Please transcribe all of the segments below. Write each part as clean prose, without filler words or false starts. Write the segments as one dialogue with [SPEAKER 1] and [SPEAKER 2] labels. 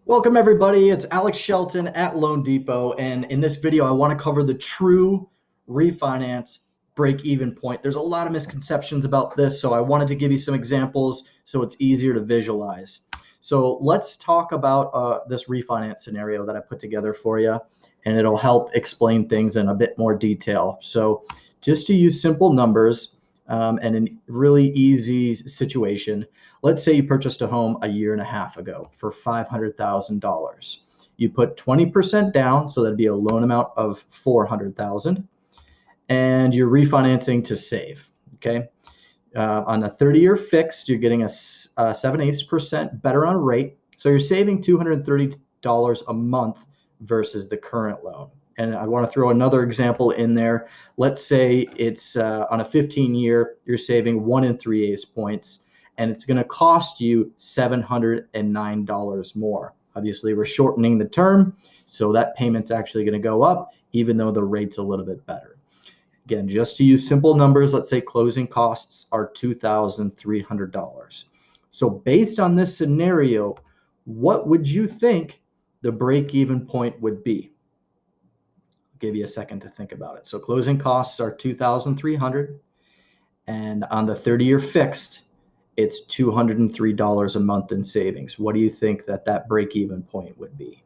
[SPEAKER 1] Welcome everybody, it's Alex Shelton at Loan Depot, and in this video I want to cover the true refinance break-even point. There's a lot of misconceptions about this, so I wanted to give you some examples so it's easier to visualize. So let's talk about this refinance scenario that I put together for you, and it'll help explain things in a bit more detail. So just to use simple numbers and a really easy situation, let's say you purchased a home a year and a half ago for $500,000. You put 20% down, so that'd be a loan amount of $400,000, and you're refinancing to save. Okay, on a 30-year fixed, you're getting a 7/8% better on rate, so you're saving $230 a month versus the current loan. And I want to throw another example in there. Let's say it's on a 15-year, you're saving 1 3/8 points, and it's going to cost you $709 more. Obviously, we're shortening the term, so that payment's actually going to go up, even though the rate's a little bit better. Again, just to use simple numbers, let's say closing costs are $2,300. So based on this scenario, what would you think the break-even point would be? I'll give you a second to think about it. So closing costs are $2,300, and on the 30-year fixed, it's $203 a month in savings. What do you think that break-even point would be?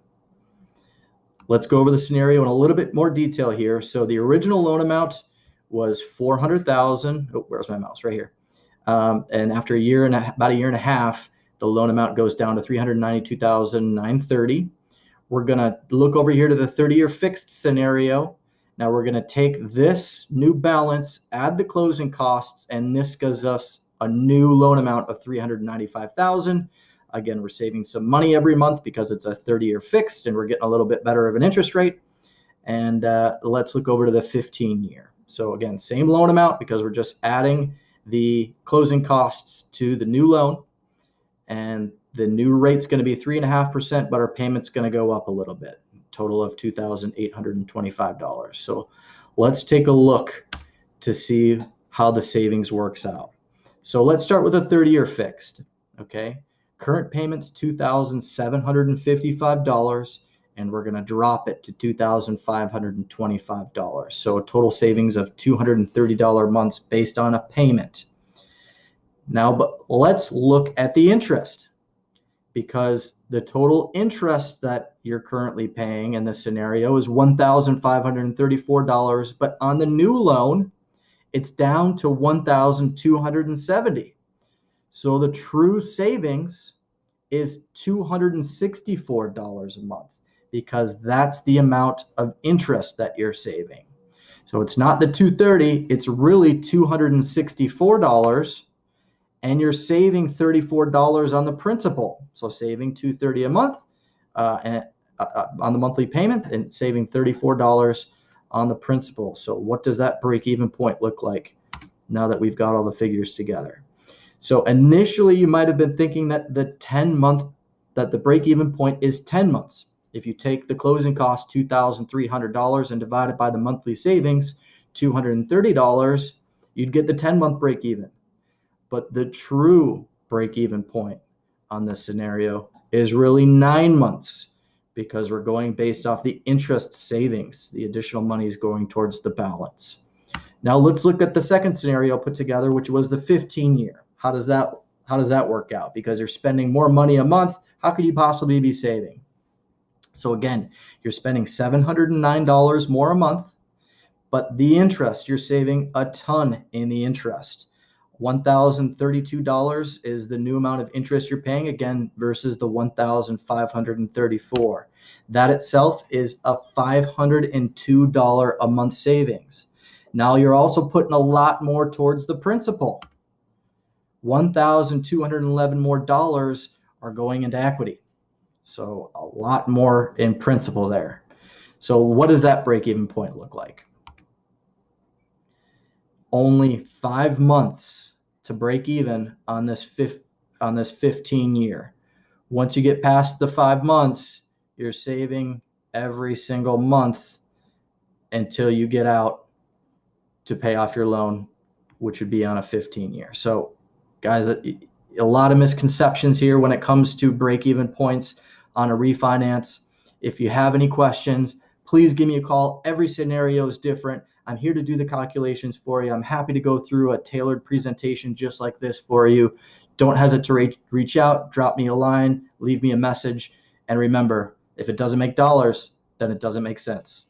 [SPEAKER 1] Let's go over the scenario in a little bit more detail here. So the original loan amount was $400,000. Oh, where's my mouse? Right here. And after about a year and a half, the loan amount goes down to $392,930. We're going to look over here to the 30-year fixed scenario. Now we're going to take this new balance, add the closing costs, and this gives us a new loan amount of $395,000. Again, we're saving some money every month because it's a 30-year fixed, and we're getting a little bit better of an interest rate. And let's look over to the 15-year. So again, same loan amount because we're just adding the closing costs to the new loan, and the new rate's going to be 3.5%, but our payment's going to go up a little bit, total of $2,825. So let's take a look to see how the savings works out. So let's start with a 30-year fixed. Okay, current payment's $2,755, and we're going to drop it to $2,525. So a total savings of $230 months based on a payment. Now, but let's look at the interest, because the total interest that you're currently paying in this scenario is $1,534, but on the new loan, it's down to $1,270. So the true savings is $264 a month, because that's the amount of interest that you're saving. So it's not the $230, it's really $264, and you're saving $34 on the principal. So saving $230 a month on the monthly payment, and saving $34 on the principal. So what does that break-even point look like now that we've got all the figures together? So initially you might have been thinking that the break-even point is 10 months. If you take the closing cost, $2,300, and divide it by the monthly savings, $230, you'd get the 10-month break-even. But the true break-even point on this scenario is really 9 months, because we're going based off the interest savings. The additional money is going towards the balance. Now let's look at the second scenario put together, which was the 15-year. How does that work out? Because you're spending more money a month, how could you possibly be saving? So again, you're spending $709 more a month, but the interest, you're saving a ton in the interest. $1,032 is the new amount of interest you're paying, again, versus the $1,534. That itself is a $502 a month savings. Now you're also putting a lot more towards the principal. $1,211 more dollars are going into equity. So a lot more in principal there. So what does that break-even point look like? Only 5 months to break even on this 15-year. Once you get past the 5 months, you're saving every single month until you get out to pay off your loan, which would be on a 15-year. So guys, a lot of misconceptions here when it comes to break-even points. on a refinance. If you have any questions, please give me a call. Every scenario is different. I'm here to do the calculations for you. I'm happy to go through a tailored presentation just like this for you. Don't hesitate to reach out, drop me a line, leave me a message. And remember, if it doesn't make dollars, then it doesn't make sense.